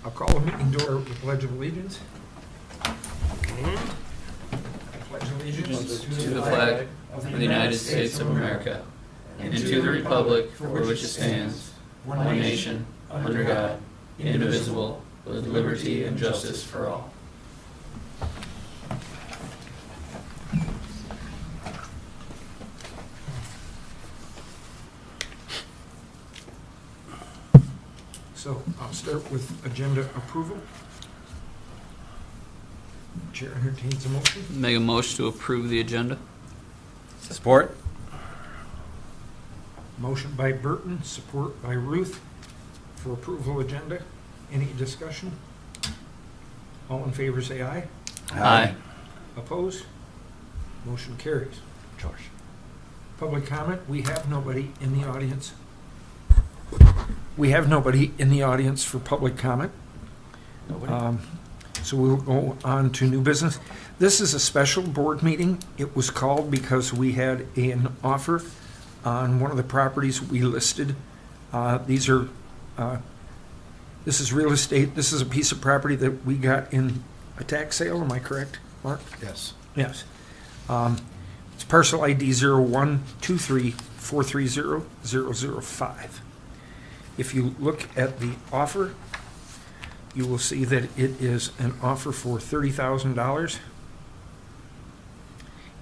I'll call the meeting to order with the Pledge of Allegiance. I pledge allegiance To the flag of the United States of America and to the republic for which it stands, one nation, under God, indivisible, with liberty and justice for all. So I'll start with agenda approval. Chair entertains a motion. Make a motion to approve the agenda. Support? Motion by Burton, support by Ruth for approval agenda. Any discussion? All in favor say aye. Aye. Opposed? Motion carries. George. Public comment, we have nobody in the audience. We have nobody in the audience for public comment. Nobody? So we'll go on to new business. This is a special board meeting. It was called because we had an offer on one of the properties we listed. This is real estate. This is a piece of property that we got in a tax sale. Am I correct, Mark? Yes. Yes. It's parcel ID 0123430005. If you look at the offer, you will see that it is an offer for $30,000.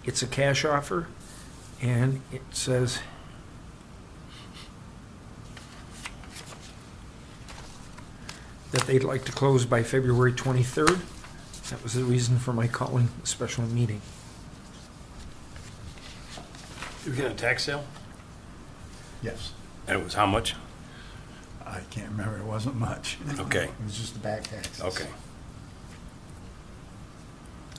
It's a cash offer, and it says that they'd like to close by February 23rd. That was the reason for my calling a special meeting. You were getting a tax sale? Yes. And it was how much? I can't remember. It wasn't much. Okay. It was just the back taxes. Okay.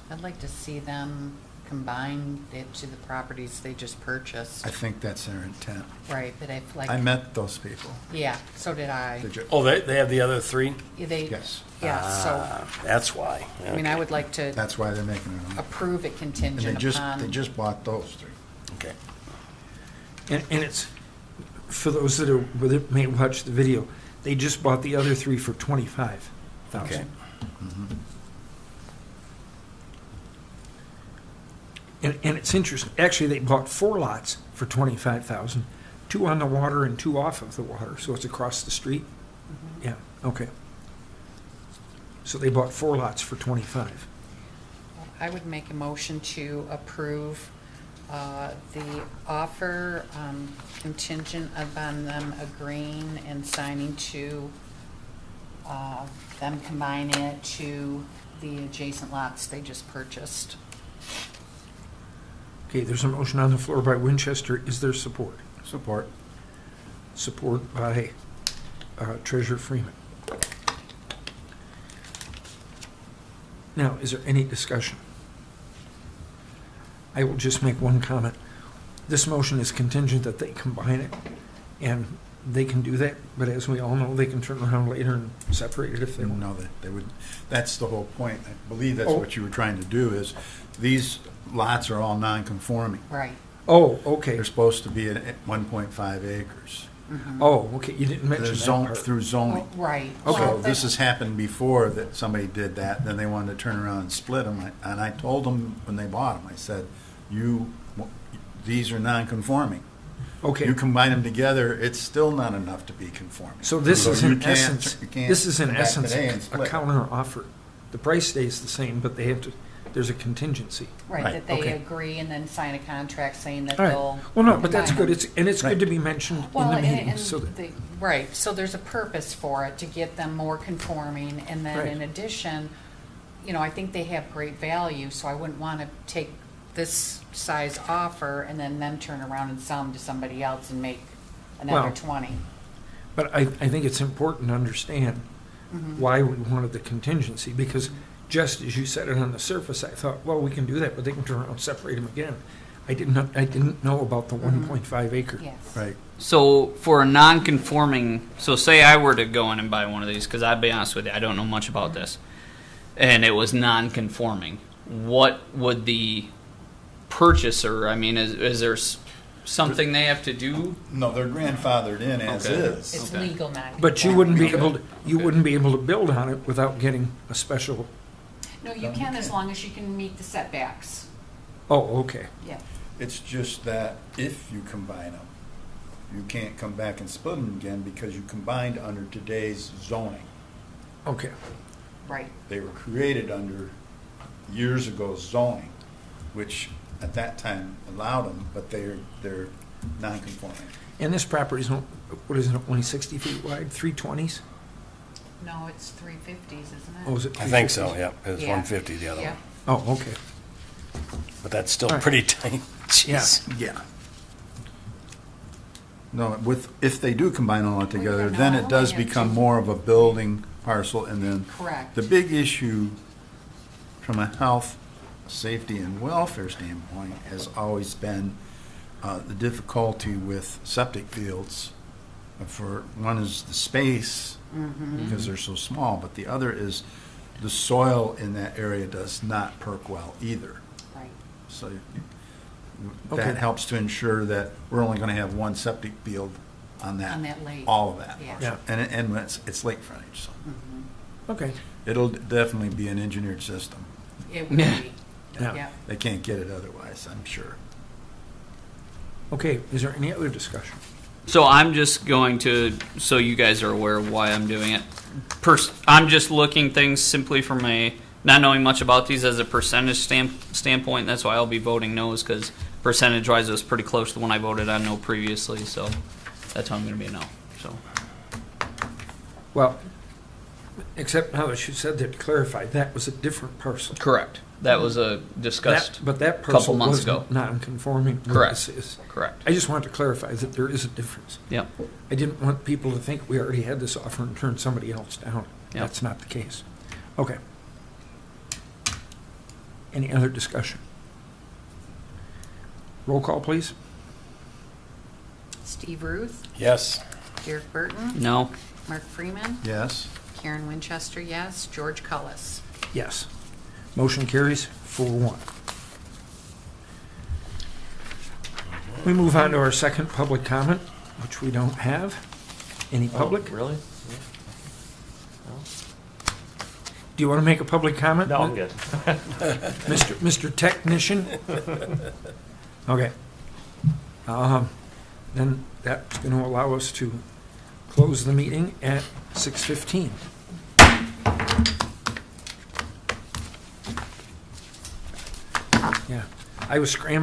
I'd like to see them combine it to the properties they just purchased. I think that's their intent. Right, but I like. I met those people. Yeah, so did I. Did you? Oh, they have the other three? They. Yes. Yeah, That's why. I mean, I would like to That's why they're making it. approve it And contingent upon. they just bought those three. Okay. And it's, for those that may watch the video, they just bought the other three for $25,000. Okay. And it's interesting. Actually, they bought 4 lots for $25,000, 2 on the water and 2 off of the water, so it's across the street. Yeah. Okay. So they bought 4 lots for $25,000. I would make a motion to approve the offer contingent upon them agreeing and signing to them combining it to the adjacent lots they just purchased. Okay, there's a motion on the floor by Winchester. Is there support? Support. Support by Treasurer Freeman. Now, is there any discussion? I will just make one comment. This motion is contingent that they combine it, and they can do that, but as we all know, they can turn around later and separate it if they want. No, they would. That's the whole point. I believe that's Oh. what you were trying to do is these lots are all non-conforming. Right. Oh, okay. They're supposed to be at 1.5 acres. Oh, okay, you didn't mention They're that zoned part. through zoning. Right. Okay. Well, So this has happened before that somebody did that, then they wanted to turn around and split them. And I told them when they bought them, I said, these are non-conforming. Okay, You combine them together, it's still not enough to be conforming. so this is you in can't- essence, you can't this is in come back essence today and a split. counter offer. The price stays the same, but they have to, there's a contingency. Right, Right, that they okay. agree and then sign a contract saying that All right, they'll. well, no, but that's combine good, them. it's Right. good to be mentioned in Well, the and, meeting, so that, right, so there's a purpose for it, to get them more conforming, and then Right. in addition, I think they have great value, so I wouldn't want to take this size offer and then them turn around and sell them to somebody else and make another Well, 20. but I think it's important to understand why we wanted the contingency, because just as you said it on the surface, I thought, well, we can do that, but they can turn around and separate them again. I didn't know about the 1.5 acre. Yes. Right. So for a non-conforming, so say I were to go in and buy one of these, because I'll be honest with you, I don't know much about this, and it was non-conforming, what would the purchaser, I mean, is there something they have to do? No, they're grandfathered in as Okay. is. It's Okay. legal non. But you wouldn't be able to, you wouldn't be able to build on it without getting a special, No, you can as long as you can meet the setbacks. oh, okay. Yeah. It's just that if you combine them, you can't come back and split them again because you combined under today's zoning. Okay. Right. They were created under years ago zoning, which at that time allowed them, but they're non-conforming. And this property's, what is it, only 60 feet wide, 320s? No, it's 350s, isn't it? Oh, is it? I think so, 350s? yeah. It was Yeah. 150 the other Yeah. one. Oh, okay. But that's still All right. pretty tight. Yeah. Jeez. Yeah. No, if they do combine all that together, no, then I it does only have become two. more of a building parcel, and then Correct. the big issue from a health, safety, and welfare standpoint has always been the difficulty with septic fields. For one is the space, because they're so small, but the other is the soil in that area does not perk well either. Right. So Okay. that helps to ensure that we're only going to have one septic field on that. On that lake. All of that. Yeah. Yeah. And it's lake frontage, so Okay. it'll definitely be an engineered system. It would Yeah. be. Yeah. Yeah. They can't get it otherwise, I'm sure. Okay, is there any other discussion? So I'm just going to, so you guys are aware of why I'm doing it. I'm just looking things simply from not knowing much about these as a percentage standpoint. That's why I'll be voting no's, because percentage-wise it was pretty close to the one I voted on no previously. So that's how I'm going to be a no. So Well, except now that you said that, to clarify, that was a different parcel. correct. That was a discussed. But that couple parcel months was ago. non-conforming. where Correct. this is. Correct. I just wanted to clarify that there is a difference. Yep. I didn't want people to think we already had this offer and turned somebody else down. Yep. That's not the case. Okay. Any other discussion? Roll call, please. Steve Ruth, Yes. Derek Burton, No. Mark Freeman, Yes? Karen Winchester, yes, George Cullis. Yes. Motion carries 4-1. We move on to our second public comment, which we don't have. Any public? Really? Do you want to make a public comment? No, I'm good. Mr. Technician? Okay. Then that's going to allow us to close the meeting at 6:15. Yeah, I was scrambling.